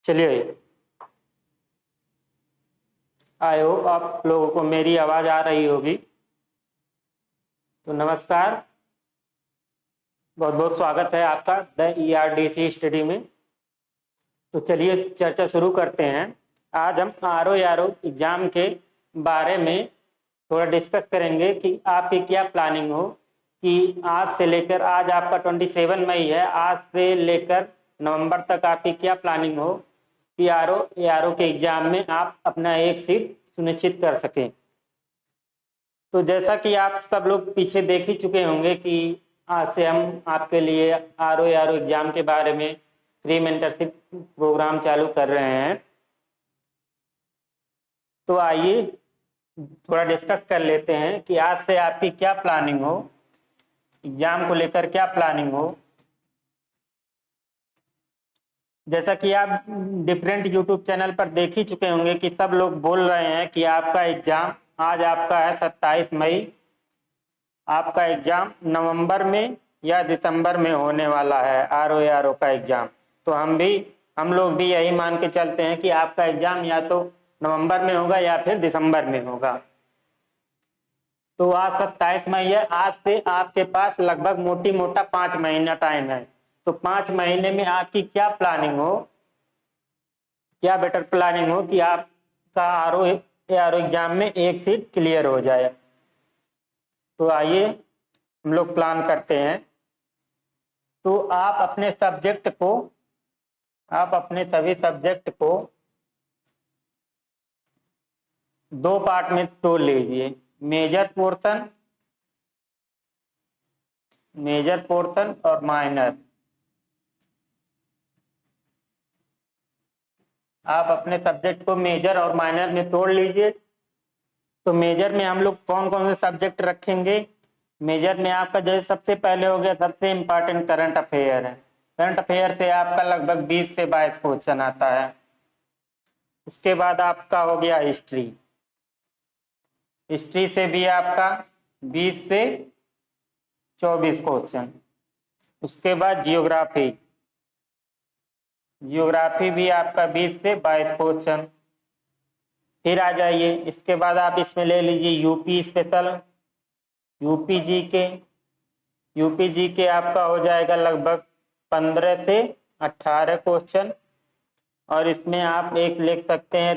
चलिए, I hope आप लोगों को मेरी आवाज़ आ रही होगी। तो नमस्कार, बहुत बहुत स्वागत है आपका द ERDC स्टडी में। तो चलिए चर्चा शुरू करते हैं। आज हम RO एग्ज़ाम के बारे में थोड़ा डिस्कस करेंगे कि आपकी क्या प्लानिंग हो कि आज से लेकर, आज आपका 27 मई है, आज से लेकर नवंबर तक आपकी क्या प्लानिंग हो कि RO के एग्ज़ाम में आप अपना एक सीट सुनिश्चित कर सकें। तो जैसा कि आप सब लोग पीछे देख ही चुके होंगे कि आज से हम आपके लिए RO एग्ज़ाम के बारे में प्री मेंटरशिप प्रोग्राम चालू कर रहे हैं। तो आइए थोड़ा डिस्कस कर लेते हैं कि आज से आपकी क्या प्लानिंग हो, एग्जाम को लेकर क्या प्लानिंग हो। जैसा कि आप डिफरेंट यूट्यूब चैनल पर देख ही चुके होंगे कि सब लोग बोल रहे हैं कि आपका एग्जाम, आज आपका है 27 मई, आपका एग्जाम नवंबर में या दिसंबर में होने वाला है RO का एग्जाम। तो हम लोग भी यही मान के चलते हैं कि आपका एग्जाम या तो नवंबर में होगा या फिर दिसंबर में होगा। तो आज 27 मई है, आज से आपके पास लगभग मोटी मोटा 5 महीना टाइम है। तो 5 महीने में आपकी क्या प्लानिंग हो, क्या बेटर प्लानिंग हो कि आपका RO एग्जाम में एक सीट क्लियर हो जाए। तो आइए हम लोग प्लान करते हैं। तो आप अपने सभी सब्जेक्ट को 2 पार्ट में तोड़ लीजिए, मेजर पोर्शन और माइनर। आप अपने सब्जेक्ट को मेजर और माइनर में तोड़ लीजिए। तो मेजर में हम लोग कौन कौन से सब्जेक्ट रखेंगे। मेजर में आपका जैसे सबसे पहले हो गया, सबसे इम्पोर्टेंट करंट अफेयर है। करंट अफेयर से आपका लगभग 20 से 22 क्वेश्चन आता है। इसके बाद आपका हो गया हिस्ट्री से भी आपका 20 से 24 क्वेश्चन। उसके बाद जियोग्राफी भी आपका 20 से 22 क्वेश्चन। फिर आ जाइए, इसके बाद आप इसमें ले लीजिए यूपी स्पेशल, यूपी जी के आपका हो जाएगा लगभग 15 से 18 क्वेश्चन। और इसमें आप एक लिख सकते हैं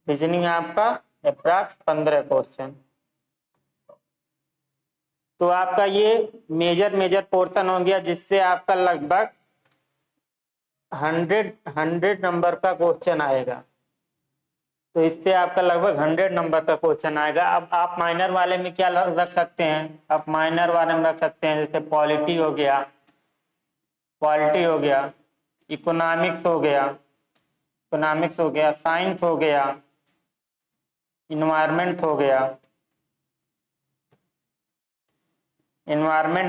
रीजनिंग आपका अप्रॉक्स 15 क्वेश्चन। तो आपका ये मेजर पोर्शन हो गया, जिससे आपका लगभग 100 नंबर का क्वेश्चन आएगा। तो इससे आपका लगभग 100 नंबर का क्वेश्चन आएगा। अब आप माइनर वाले में क्या रख सकते हैं, आप माइनर वाले में रख सकते हैं जैसे पॉलिटी हो गया, इकोनॉमिक्स हो गया, साइंस हो गया, इन्वायरमेंट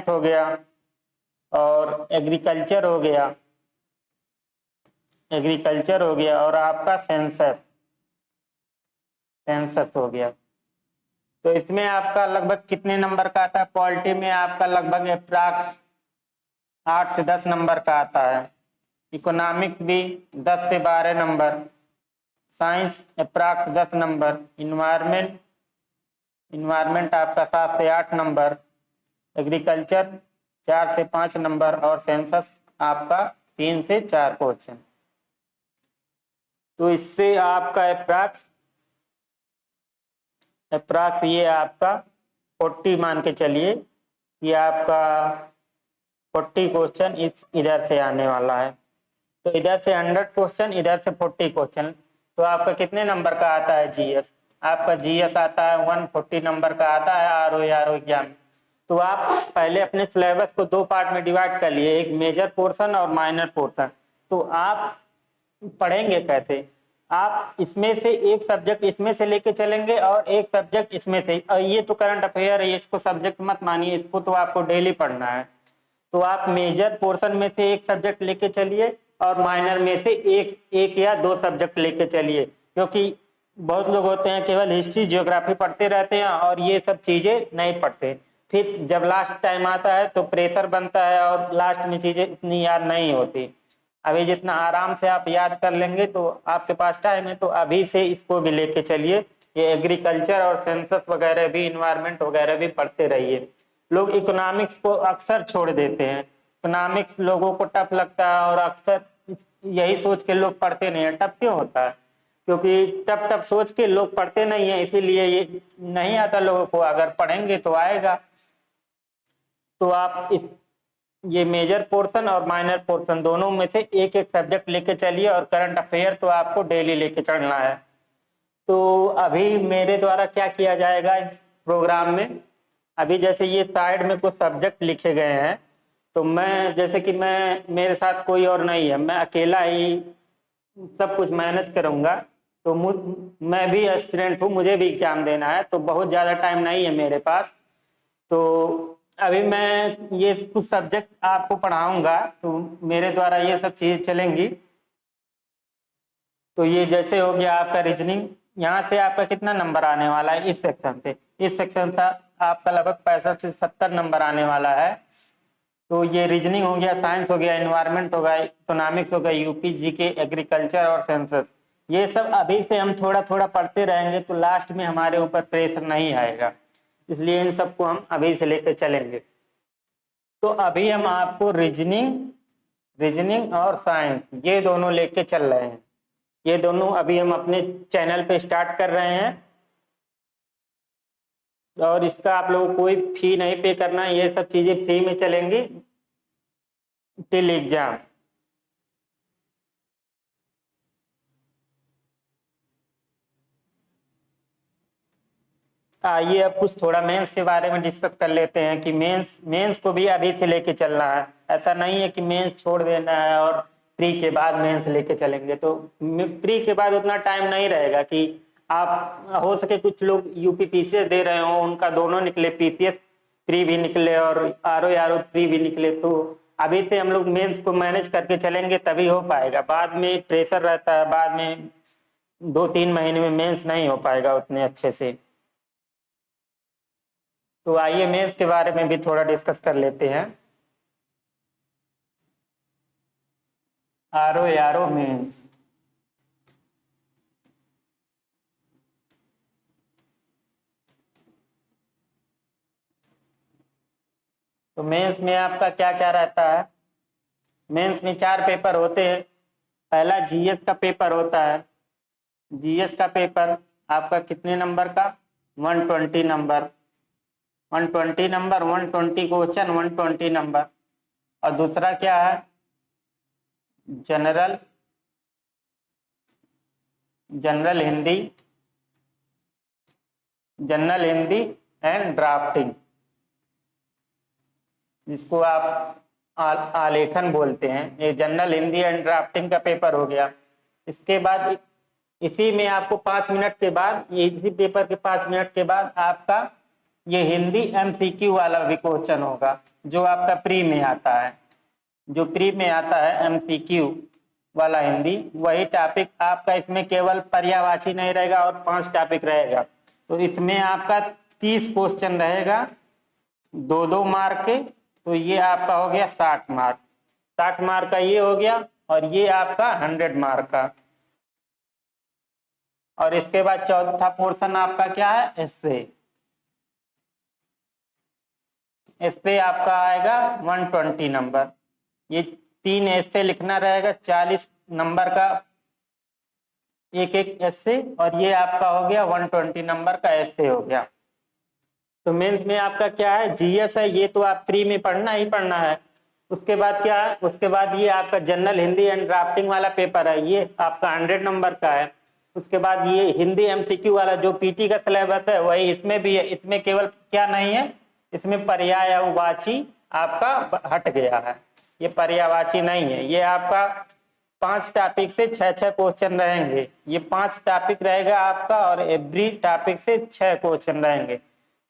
हो गया और एग्रीकल्चर हो गया और आपका सेंसस हो गया। तो इसमें आपका लगभग कितने नंबर का आता है। पॉलिटी में आपका लगभग अप्रॉक्स 8 से 10 नंबर का आता है। इकोनॉमिक्स भी 10 से 12 number, science approx 10 number, environment आपका 7 से 8 नंबर, एग्रीकल्चर 4 से 5 नंबर और सेंसस आपका 3 से 4 क्वेश्चन। तो इससे आपका अप्रॉक्स ये आपका 40 मान के चलिए, ये आपका 40 क्वेश्चन इधर से आने वाला है। तो इधर से 100 क्वेश्चन, इधर से 40 क्वेश्चन। तो आपका कितने नंबर का आता है जीएस, आपका जीएस आता है 140 नंबर का आता है RO एग्जाम। तो आप पहले अपने सिलेबस को 2 पार्ट में डिवाइड कर लिए, एक मेजर पोर्शन और माइनर पोर्शन। तो आप पढ़ेंगे कैसे, आप इसमें से एक सब्जेक्ट इसमें से लेके चलेंगे और एक सब्जेक्ट इसमें से। और ये तो करंट अफेयर है, इसको सब्जेक्ट मत मानिए, इसको तो आपको डेली पढ़ना है। तो आप मेजर पोर्शन में से एक सब्जेक्ट लेके चलिए और माइनर में से एक या 2 सब्जेक्ट लेके चलिए, क्योंकि बहुत लोग होते हैं केवल हिस्ट्री ज्योग्राफी पढ़ते रहते हैं और ये सब चीजें नहीं पढ़ते। फिर जब लास्ट टाइम आता है तो प्रेशर बनता है और लास्ट में चीजें इतनी याद नहीं होती। अभी जितना आराम से आप याद कर लेंगे तो आपके पास टाइम है, तो अभी से इसको भी लेके चलिए। ये एग्रीकल्चर और सेंसस वगैरह भी, इन्वायरमेंट वगैरह भी पढ़ते रहिए। लोग इकोनॉमिक्स को अक्सर छोड़ देते हैं, इकोनॉमिक्स लोगों को टफ लगता है और अक्सर यही सोच के लोग पढ़ते नहीं है। टफ क्यों होता है? क्योंकि टफ टफ सोच के लोग पढ़ते नहीं है, इसीलिए ये नहीं आता लोगों को। अगर पढ़ेंगे तो आएगा। तो आप इस ये मेजर पोर्शन और माइनर पोर्शन दोनों में से एक एक सब्जेक्ट लेके चलिए, और करंट अफेयर तो आपको डेली लेके चलना है। तो अभी मेरे द्वारा क्या किया जाएगा इस प्रोग्राम में, अभी जैसे ये साइड में कुछ सब्जेक्ट लिखे गए हैं, तो मैं जैसे कि मेरे साथ कोई और नहीं है, मैं अकेला ही सब कुछ मैनेज करूंगा। तो मैं भी एस्पिरेंट हूँ, मुझे भी एग्जाम देना है, तो बहुत ज़्यादा टाइम नहीं है मेरे पास। तो अभी मैं ये कुछ सब्जेक्ट आपको पढ़ाऊंगा, तो मेरे द्वारा ये सब चीजें चलेंगी। तो ये जैसे हो गया आपका रीजनिंग, यहाँ से आपका कितना नंबर आने वाला है इस सेक्शन से? इस सेक्शन से आपका लगभग 65 से 70 नंबर आने वाला है। तो ये रीजनिंग हो गया, साइंस हो गया, एनवायरमेंट हो गया, इकोनॉमिक्स हो गया, यूपी जीके, एग्रीकल्चर और सेंसस। ये सब अभी से हम थोड़ा थोड़ा पढ़ते रहेंगे तो लास्ट में हमारे ऊपर प्रेशर नहीं आएगा, इसलिए इन सबको हम अभी से लेकर चलेंगे। तो अभी हम आपको रीजनिंग और साइंस ये दोनों लेके चल रहे हैं। ये दोनों अभी हम अपने चैनल पे स्टार्ट कर रहे हैं, और इसका आप लोगों को कोई फी नहीं पे करना है, ये सब चीजें फ्री में चलेंगी टिल एग्जाम। आइए अब कुछ थोड़ा मेंस के बारे में डिस्कस कर लेते हैं कि मेंस को भी अभी से लेके चलना है। ऐसा नहीं है कि मेंस छोड़ देना है और प्री के बाद मेंस लेके चलेंगे। तो प्री के बाद उतना टाइम नहीं रहेगा कि आप, हो सके कुछ लोग यूपी पीसीएस दे रहे हो, उनका दोनों निकले, पीसीएस प्री भी निकले और आरओ प्री भी निकले। तो अभी से हम लोग मेंस को मैनेज करके चलेंगे तभी हो पाएगा। बाद में प्रेशर रहता है, बाद में 2-3 महीने में मेंस नहीं हो पाएगा उतने अच्छे से। तो आइए मेंस के बारे में भी थोड़ा डिस्कस कर लेते हैं। आरओ मेंस, तो मेंस में आपका क्या क्या रहता है? मेंस में 4 पेपर होते हैं। पहला जीएस का पेपर होता है। जीएस का पेपर आपका कितने नंबर का? 120 नंबर, 120 नंबर, 120 क्वेश्चन, 120 नंबर। और दूसरा क्या है? General Hindi, general Hindi and drafting, जिसको आप आलेखन बोलते हैं। ये जनरल हिंदी एंड ड्राफ्टिंग का पेपर हो गया। इसके बाद इसी में आपको 5 मिनट के बाद, ये इसी पेपर के 5 मिनट के बाद आपका ये हिंदी एमसीक्यू वाला भी क्वेश्चन होगा, जो आपका प्री में आता है। जो प्री में आता है एमसीक्यू वाला हिंदी, वही टॉपिक आपका इसमें केवल पर्यायवाची नहीं रहेगा और 5 टॉपिक रहेगा। तो इसमें आपका 30 क्वेश्चन रहेगा, 2-2 मार्क के। तो ये आपका हो गया 60 मार्क, 60 मार्क का ये हो गया, और ये आपका 100 मार्क का। और इसके बाद चौथा पोर्शन आपका क्या है? एस्से। एस्से आपका आएगा 120 नंबर। ये 3 एस्से लिखना रहेगा, 40 नंबर का एक एक एस्से, और ये आपका हो गया 120 नंबर का एस्से हो गया। तो मेंस में आपका क्या है? जीएस है, ये तो आप प्री में पढ़ना ही पढ़ना है। उसके बाद क्या है? उसके बाद ये आपका जनरल हिंदी एंड ड्राफ्टिंग वाला पेपर है, ये आपका 100 नंबर का है। उसके बाद ये हिंदी एमसीक्यू वाला जो पीटी का सिलेबस है वही इसमें भी है। इसमें केवल क्या नहीं है? इसमें पर्यायवाची आपका हट गया है, ये पर्यायवाची नहीं है। ये आपका 5 टॉपिक से 6-6 क्वेश्चन रहेंगे। ये 5 टॉपिक रहेगा आपका, और एवरी टॉपिक से 6 क्वेश्चन रहेंगे।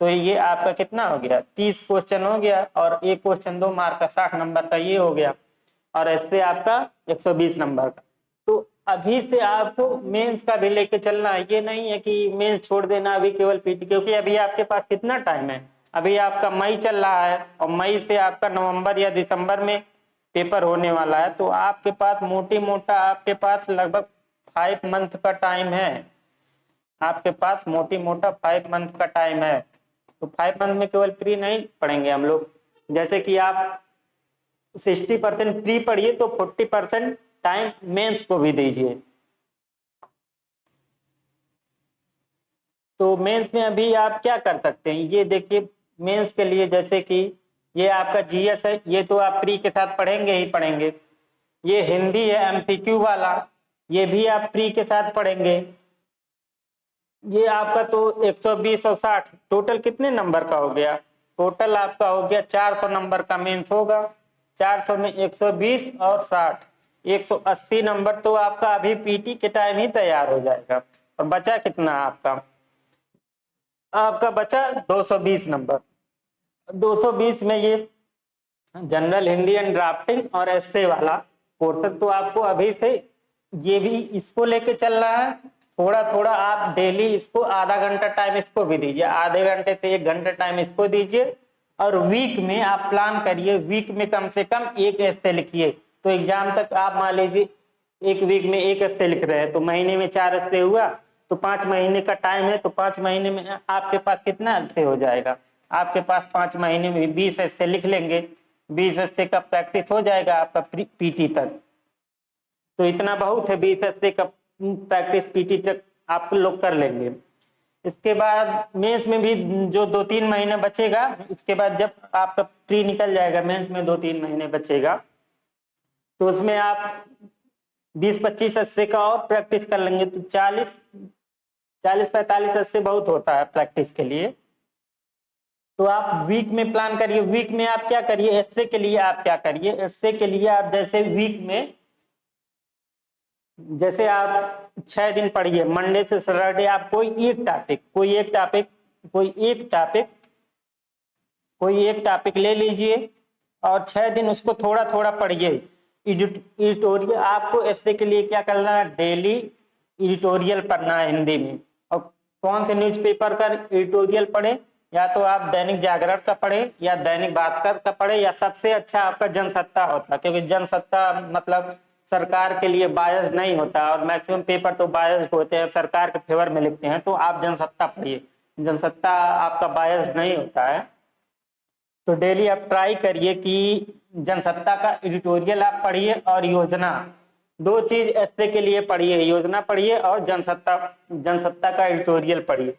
तो ये आपका कितना हो गया? 30 क्वेश्चन हो गया, और एक क्वेश्चन 2 मार्क का 60 नंबर का ये हो गया, और ऐसे आपका 120 नंबर का। तो अभी से आपको मेंस का भी लेके चलना है। ये नहीं है कि मेंस छोड़ देना अभी केवल पीटी, क्योंकि अभी आपके पास कितना टाइम है? अभी आपका मई चल रहा है और मई से आपका नवंबर या दिसंबर में पेपर होने वाला है, तो आपके पास मोटी मोटा आपके पास लगभग 5 मंथ का टाइम है। आपके पास मोटी मोटा 5 मंथ का टाइम है। तो 5 मंथ में केवल प्री नहीं पढ़ेंगे हम लोग, जैसे कि आप 60% प्री पढ़िए तो 40% टाइम मेंस को भी दीजिए। तो मेंस में अभी आप क्या कर सकते हैं, ये देखिए मेंस के लिए, जैसे कि ये आपका जीएस है, ये तो आप प्री के साथ पढ़ेंगे ही पढ़ेंगे। ये हिंदी है एमसीक्यू वाला, ये भी आप प्री के साथ पढ़ेंगे। ये आपका तो 120 और 60 टोटल कितने नंबर का हो गया? टोटल आपका हो गया 400 नंबर का मेंस होगा। 400 में 120 और 60 180 नंबर तो आपका अभी पीटी के टाइम ही तैयार हो जाएगा। और बचा कितना आपका? आपका बचा 220 नंबर। 220 में ये जनरल हिंदी एंड ड्राफ्टिंग और एस्से वाला पोर्शन तो आपको अभी से ये भी इसको लेके चल रहा है। थोड़ा थोड़ा आप डेली इसको आधा घंटा टाइम इसको भी दीजिए, आधे घंटे से 1 घंटा टाइम इसको दीजिए। और वीक में आप प्लान करिए, वीक में कम से कम एक एस्से लिखिए। तो एग्जाम तक आप मान लीजिए एक वीक में एक एस्से लिख रहे हैं, तो महीने में 4 एस्से हुआ, तो 5 महीने का टाइम है, तो 5 महीने में आपके पास कितना एस्से हो जाएगा? आपके पास 5 महीने में 20 एस्से लिख लेंगे। 20 एस्से का प्रैक्टिस हो जाएगा आपका पीटी तक। तो इतना बहुत है, 20 एस्से का प्रैक्टिस पीटी तक आप लोग कर लेंगे। इसके बाद मेंस में भी जो 2-3 महीने बचेगा, इसके बाद जब आपका प्री निकल जाएगा, मेंस में 2-3 महीने बचेगा, तो उसमें आप 20-25 एस्से का और प्रैक्टिस कर लेंगे। तो 40-45 एस्से बहुत होता है प्रैक्टिस के लिए। तो आप वीक में प्लान करिए। वीक में आप क्या करिए, एस्से के लिए आप क्या करिए, एस्से के लिए आप जैसे वीक में जैसे आप 6 दिन पढ़िए, मंडे से सैटरडे आप कोई एक टॉपिक ले लीजिए और 6 दिन उसको थोड़ा थोड़ा पढ़िए। एडिटोरियल आपको एस्से के लिए क्या करना है, डेली एडिटोरियल पढ़ना है हिंदी में। और कौन से न्यूज़पेपर का एडिटोरियल पढ़े, या तो आप दैनिक जागरण का पढ़े या दैनिक भास्कर का पढ़े, या सबसे अच्छा आपका जनसत्ता होता है, क्योंकि जनसत्ता मतलब सरकार के लिए बायस नहीं होता, और मैक्सिमम पेपर तो बायस होते हैं, सरकार के फेवर में लिखते हैं। तो आप जनसत्ता पढ़िए, जनसत्ता आपका बायस नहीं होता है। तो डेली आप ट्राई करिए कि जनसत्ता का एडिटोरियल आप पढ़िए, और योजना, 2 चीज एस्से के लिए पढ़िए, योजना पढ़िए और जनसत्ता का एडिटोरियल पढ़िए।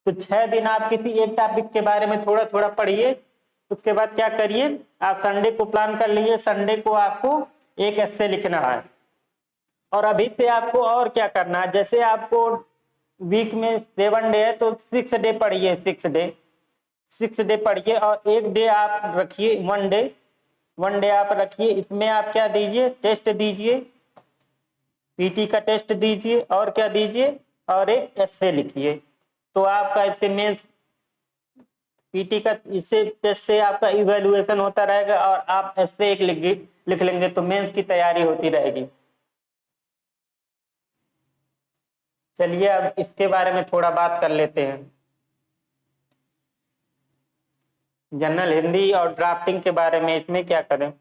तो 6 दिन आप किसी एक टॉपिक के बारे में थोड़ा थोड़ा पढ़िए। उसके बाद क्या करिए, आप संडे को प्लान कर लीजिए, संडे को आपको एक एस्से लिखना है। और अभी से आपको और क्या करना है, जैसे आपको वीक में 7 डे है तो 6 डे पढ़िए, 6 डे पढ़िए, और एक डे आप रखिए, 1 डे आप रखिए। इसमें आप क्या दीजिए, टेस्ट दीजिए, पीटी का टेस्ट दीजिए, और क्या दीजिए, और एक एस्से लिखिए। तो आपका इससे मेंस पीटी का इससे टेस्ट से आपका इवैल्यूएशन होता रहेगा, और आप एस्से एक लिख लेंगे, तो मेंस की तैयारी होती रहेगी। चलिए अब इसके बारे में थोड़ा बात कर लेते हैं, जनरल हिंदी और ड्राफ्टिंग के बारे में। इसमें क्या करें,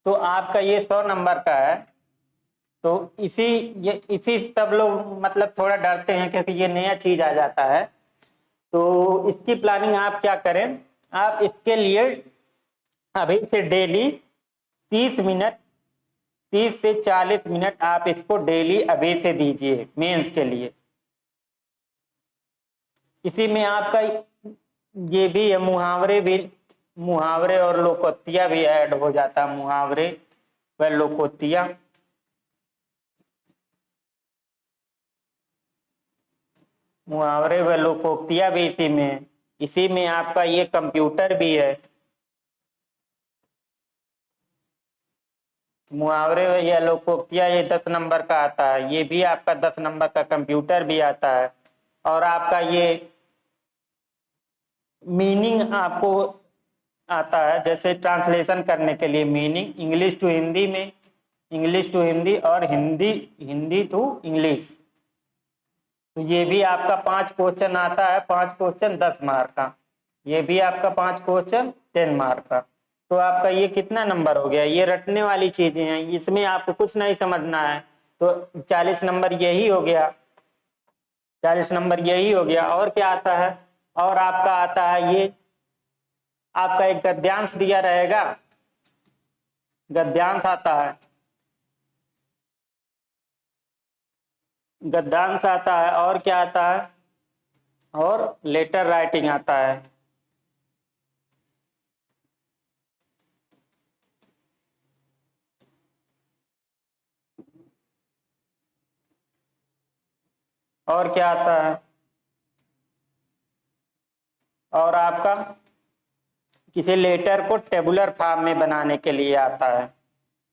तो आपका ये 100 नंबर का है। तो इसी सब लोग मतलब थोड़ा डरते हैं, क्योंकि ये नया चीज आ जाता है। तो इसकी प्लानिंग आप क्या करें, आप इसके लिए अभी से डेली 30 मिनट, 30 से 40 मिनट आप इसको डेली अभी से दीजिए मेंस के लिए। इसी में आपका ये भी है, मुहावरे और लोकोक्तियां भी ऐड हो जाता, मुहावरे व लोकोक्तियां। मुहावरे व लोकोक्तियां भी इसी में है। इसी में आपका ये कंप्यूटर भी है, मुहावरे या लोकोक्तियाँ ये 10 नंबर का आता है। ये भी आपका 10 नंबर का कंप्यूटर भी आता है। और आपका ये मीनिंग आपको आता है, जैसे ट्रांसलेशन करने के लिए मीनिंग इंग्लिश टू हिंदी में, इंग्लिश टू हिंदी और हिंदी हिंदी टू इंग्लिश। तो ये भी आपका 5 क्वेश्चन आता है, 5 क्वेश्चन 10 मार्क का। ये भी आपका 5 क्वेश्चन 10 मार्क का। तो आपका ये कितना नंबर हो गया? ये रटने वाली चीजें हैं, इसमें आपको कुछ नहीं समझना है। तो 40 नंबर यही हो गया, 40 नंबर यही हो गया। और क्या आता है? और आपका आता है ये आपका एक गद्यांश दिया रहेगा, गद्यांश आता है, गद्यांश आता है। और क्या आता है? और लेटर राइटिंग आता है। और क्या आता है? और आपका किसी लेटर को टेबुलर फॉर्म में बनाने के लिए आता है।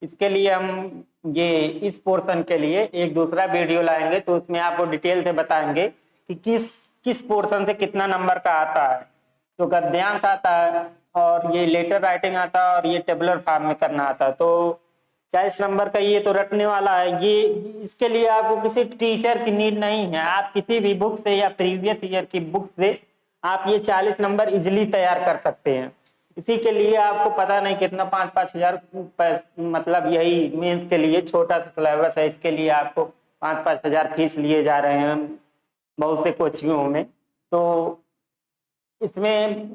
इसके लिए हम ये इस पोर्शन के लिए एक दूसरा वीडियो लाएंगे, तो उसमें आपको डिटेल से बताएंगे कि किस किस पोर्शन से कितना नंबर का आता है। तो गद्यांश आता है, और ये लेटर राइटिंग आता है, और ये टेबुलर फॉर्म में करना आता है। तो 40 नंबर का ये तो रटने वाला है। ये इसके लिए आपको किसी टीचर की नीड नहीं है। आप किसी भी बुक से या प्रीवियस ईयर की बुक से आप ये 40 नंबर इजिली तैयार कर सकते हैं। इसी के लिए आपको पता नहीं कितना 5-5 हजार, मतलब यही मेंस के लिए छोटा सा सिलेबस है, इसके लिए आपको 5-5 हजार फीस लिए जा रहे हैं बहुत से कोचिंगों में। तो इसमें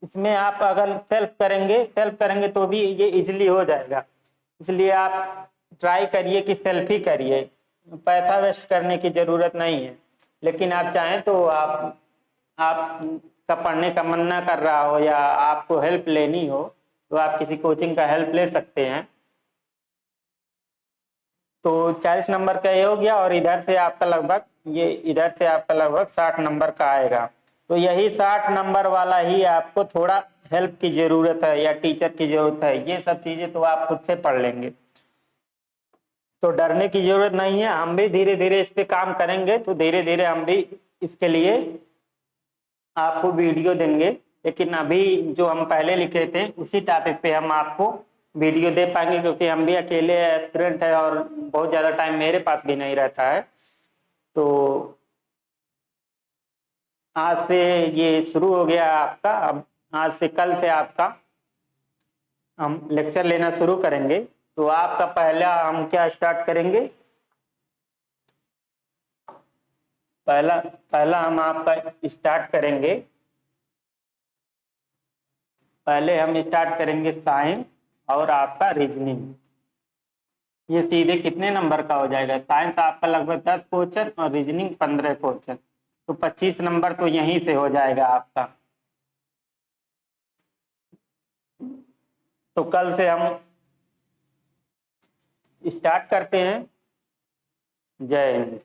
इसमें आप अगर सेल्फ करेंगे तो भी ये इजिली हो जाएगा। इसलिए आप ट्राई करिए कि सेल्फ ही करिए, पैसा वेस्ट करने की जरूरत नहीं है। लेकिन आप चाहें तो आप का पढ़ने का मन ना कर रहा हो या आपको हेल्प लेनी हो, तो आप किसी कोचिंग का हेल्प ले सकते हैं। तो 40 नंबर का ये हो गया, और इधर से आपका लगभग 60 नंबर का आएगा। तो यही 60 नंबर वाला ही आपको थोड़ा हेल्प की जरूरत है या टीचर की जरूरत है। ये सब चीजें तो आप खुद से पढ़ लेंगे, तो डरने की जरूरत नहीं है। हम भी धीरे धीरे इस पे काम करेंगे, तो धीरे धीरे हम भी इसके लिए आपको वीडियो देंगे। लेकिन अभी जो हम पहले लिखे थे उसी टॉपिक पे हम आपको वीडियो दे पाएंगे, क्योंकि हम भी अकेले एस्पिरेंट है और बहुत ज्यादा टाइम मेरे पास भी नहीं रहता है। तो आज से ये शुरू हो गया आपका। अब आज से कल से आपका हम लेक्चर लेना शुरू करेंगे। तो आपका पहला हम क्या स्टार्ट करेंगे? पहला पहला हम आपका स्टार्ट करेंगे, पहले हम स्टार्ट करेंगे साइंस और आपका रीजनिंग। ये सीधे कितने नंबर का हो जाएगा? साइंस आपका लगभग 10 क्वेश्चन और रीजनिंग 15 क्वेश्चन, तो 25 नंबर तो यहीं से हो जाएगा आपका। तो कल से हम स्टार्ट करते हैं। जय हिंद।